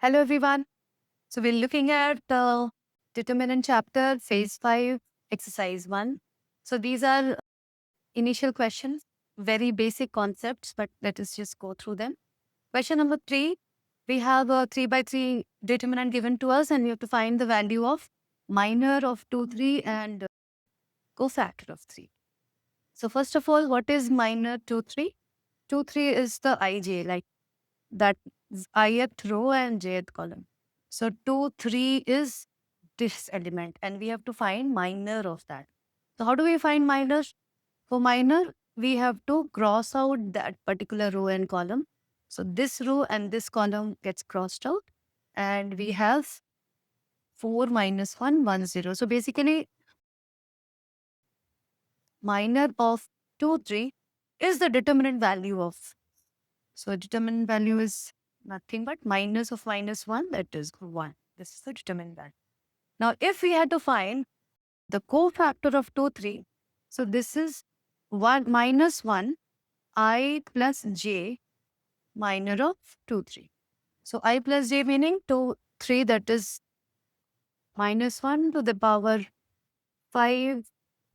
Hello, everyone. So we're looking at the determinant chapter, phase 5, exercise 1. So these are initial questions, very basic concepts, but let us just go through them. Question number 3, we have a 3 by 3 determinant given to us, and we have to find the value of minor of 2, 3 and cofactor of 3. So first of all, what is minor 2, 3? 2, 3 is the ij, like that is ith row and jth column. So 2, 3 is this element and we have to find minor of that. So how do we find minor? For minor, we have to cross out that particular row and column. So this row and this column gets crossed out and we have 4 minus 1, 1, 0. So basically, minor of 2, 3 is the determinant value of. So determinant value is nothing but minus of minus 1, that is 1. This is the determinant value. Now, if we had to find the cofactor of 2, 3, so this is 1 minus 1, I plus j minor of 2, 3. So I plus j meaning 2, 3, that is minus 1 to the power 5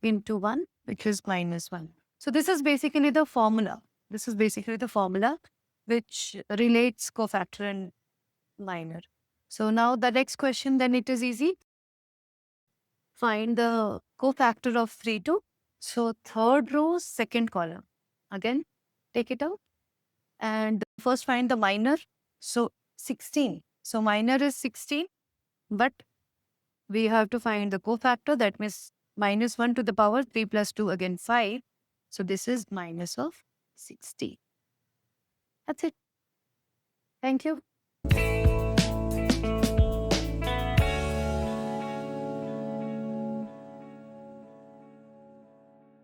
into 1, which is minus 1. So this is basically the formula. This is basically the formula which relates cofactor and minor. So now the next question, then it is easy. Find the cofactor of 3, 2. So third row, second column. Again, take it out. And first find the minor. So 16. So minor is 16, but we have to find the cofactor. That means minus 1 to the power 3 plus 2, again 5. So this is minus of 60. That's it. Thank you.